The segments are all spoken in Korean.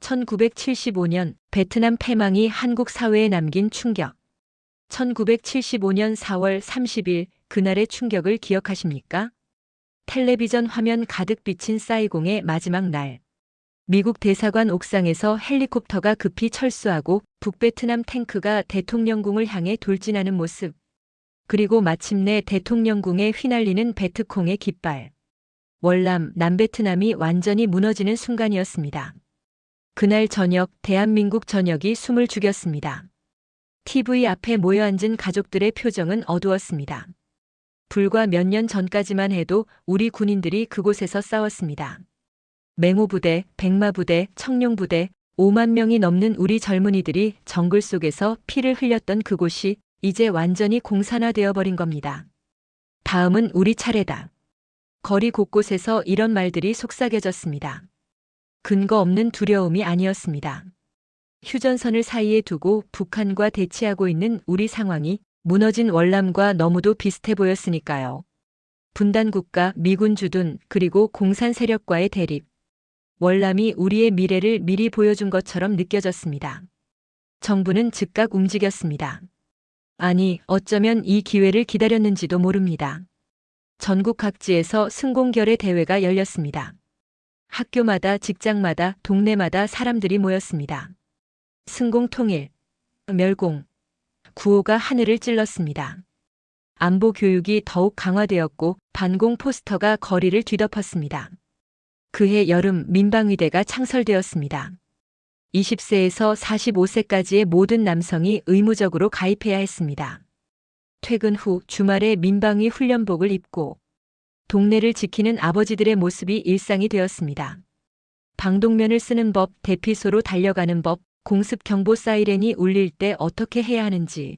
1975년 베트남 패망이 한국 사회에 남긴 충격. 1975년 4월 30일 그날의 충격을 기억하십니까? 텔레비전 화면 가득 비친 사이공의 마지막 날. 미국 대사관 옥상에서 헬리콥터가 급히 철수하고 북베트남 탱크가 대통령궁을 향해 돌진하는 모습. 그리고 마침내 대통령궁에 휘날리는 베트콩의 깃발. 월남, 남베트남이 완전히 무너지는 순간이었습니다. 그날 저녁 대한민국 전역이 숨을 죽였습니다. TV 앞에 모여 앉은 가족들의 표정은 어두웠습니다. 불과 몇 년 전까지만 해도 우리 군인들이 그곳에서 싸웠습니다. 맹호부대, 백마부대, 청룡부대, 5만 명이 넘는 우리 젊은이들이 정글 속에서 피를 흘렸던 그곳이 이제 완전히 공산화되어 버린 겁니다. 다음은 우리 차례다. 거리 곳곳에서 이런 말들이 속삭여졌습니다. 근거 없는 두려움이 아니었습니다. 휴전선을 사이에 두고 북한과 대치하고 있는 우리 상황이 무너진 월남과 너무도 비슷해 보였으니까요. 분단국가, 미군 주둔, 그리고 공산 세력과의 대립. 월남이 우리의 미래를 미리 보여준 것처럼 느껴졌습니다. 정부는 즉각 움직였습니다. 아니, 어쩌면 이 기회를 기다렸는지도 모릅니다. 전국 각지에서 승공결의 대회가 열렸습니다. 학교마다, 직장마다, 동네마다 사람들이 모였습니다. 승공 통일, 멸공, 구호가 하늘을 찔렀습니다. 안보 교육이 더욱 강화되었고 반공 포스터가 거리를 뒤덮었습니다. 그해 여름 민방위대가 창설되었습니다. 20세에서 45세까지의 모든 남성이 의무적으로 가입해야 했습니다. 퇴근 후 주말에 민방위 훈련복을 입고 동네를 지키는 아버지들의 모습이 일상이 되었습니다. 방독면을 쓰는 법, 대피소로 달려가는 법, 공습 경보 사이렌이 울릴 때 어떻게 해야 하는지.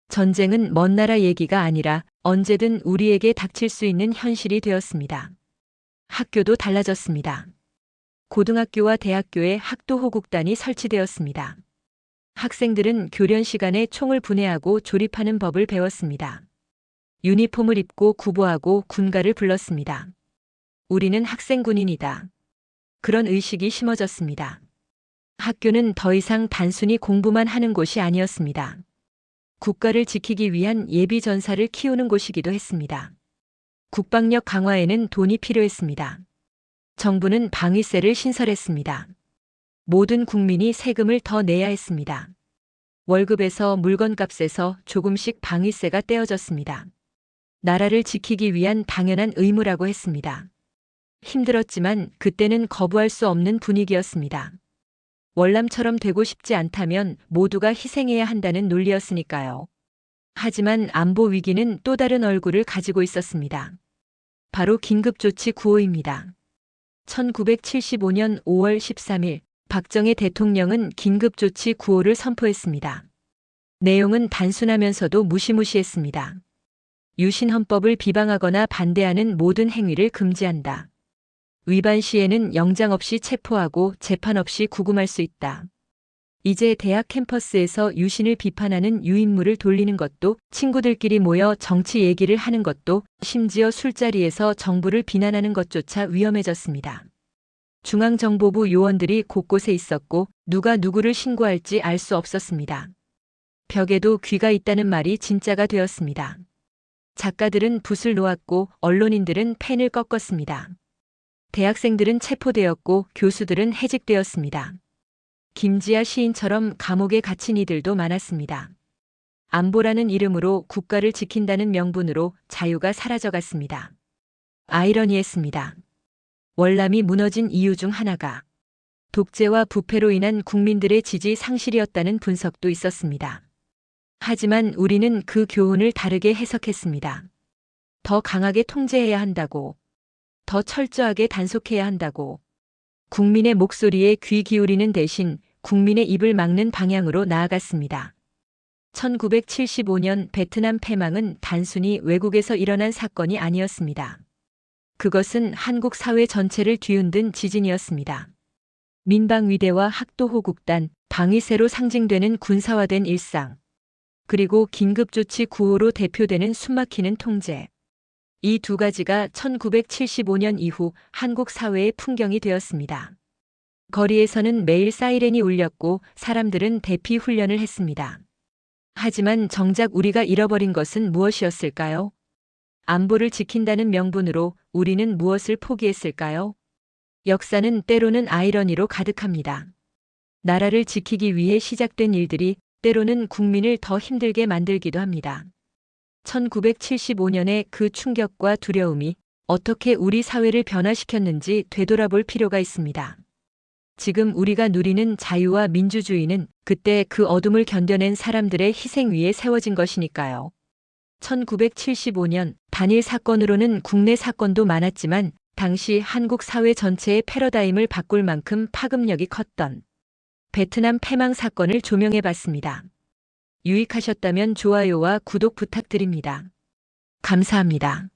전쟁은 먼 나라 얘기가 아니라 언제든 우리에게 닥칠 수 있는 현실이 되었습니다. 학교도 달라졌습니다. 고등학교와 대학교에 학도호국단이 설치되었습니다. 학생들은 교련 시간에 총을 분해하고 조립하는 법을 배웠습니다. 유니폼을 입고 구보하고 군가를 불렀습니다. 우리는 학생군인이다. 그런 의식이 심어졌습니다. 학교는 더 이상 단순히 공부만 하는 곳이 아니었습니다. 국가를 지키기 위한 예비 전사를 키우는 곳이기도 했습니다. 국방력 강화에는 돈이 필요했습니다. 정부는 방위세를 신설했습니다. 모든 국민이 세금을 더 내야 했습니다. 월급에서 물건값에서 조금씩 방위세가 떼어졌습니다. 나라를 지키기 위한 당연한 의무라고 했습니다. 힘들었지만 그때는 거부할 수 없는 분위기였습니다. 월남처럼 되고 싶지 않다면 모두가 희생해야 한다는 논리였으니까요. 하지만 안보 위기는 또 다른 얼굴을 가지고 있었습니다. 바로 긴급조치 구호입니다. 1975년 5월 13일 박정희 대통령은 긴급조치 구호를 선포했습니다. 내용은 단순하면서도 무시무시했습니다. 유신헌법을 비방하거나 반대하는 모든 행위를 금지한다. 위반 시에는 영장 없이 체포하고 재판 없이 구금할 수 있다. 이제 대학 캠퍼스에서 유신을 비판하는 유인물을 돌리는 것도, 친구들끼리 모여 정치 얘기를 하는 것도, 심지어 술자리에서 정부를 비난하는 것조차 위험해졌습니다. 중앙정보부 요원들이 곳곳에 있었고 누가 누구를 신고할지 알 수 없었습니다. 벽에도 귀가 있다는 말이 진짜가 되었습니다. 작가들은 붓을 놓았고 언론인들은 펜을 꺾었습니다. 대학생들은 체포되었고 교수들은 해직되었습니다. 김지아 시인처럼 감옥에 갇힌 이들도 많았습니다. 안보라는 이름으로, 국가를 지킨다는 명분으로 자유가 사라져갔습니다. 아이러니했습니다. 월남이 무너진 이유 중 하나가 독재와 부패로 인한 국민들의 지지 상실이었다는 분석도 있었습니다. 하지만 우리는 그 교훈을 다르게 해석했습니다. 더 강하게 통제해야 한다고, 더 철저하게 단속해야 한다고, 국민의 목소리에 귀 기울이는 대신 국민의 입을 막는 방향으로 나아갔습니다. 1975년 베트남 패망은 단순히 외국에서 일어난 사건이 아니었습니다. 그것은 한국 사회 전체를 뒤흔든 지진이었습니다. 민방위대와 학도호국단, 방위세로 상징되는 군사화된 일상, 그리고 긴급조치 구호로 대표되는 숨막히는 통제. 이 두 가지가 1975년 이후 한국 사회의 풍경이 되었습니다. 거리에서는 매일 사이렌이 울렸고 사람들은 대피 훈련을 했습니다. 하지만 정작 우리가 잃어버린 것은 무엇이었을까요? 안보를 지킨다는 명분으로 우리는 무엇을 포기했을까요? 역사는 때로는 아이러니로 가득합니다. 나라를 지키기 위해 시작된 일들이 때로는 국민을 더 힘들게 만들기도 합니다. 1975년의 그 충격과 두려움이 어떻게 우리 사회를 변화시켰는지 되돌아볼 필요가 있습니다. 지금 우리가 누리는 자유와 민주주의는 그때 그 어둠을 견뎌낸 사람들의 희생 위에 세워진 것이니까요. 1975년 단일 사건으로는 국내 사건도 많았지만 당시 한국 사회 전체의 패러다임을 바꿀 만큼 파급력이 컸던 베트남 패망 사건을 조명해 봤습니다. 유익하셨다면 좋아요와 구독 부탁드립니다. 감사합니다.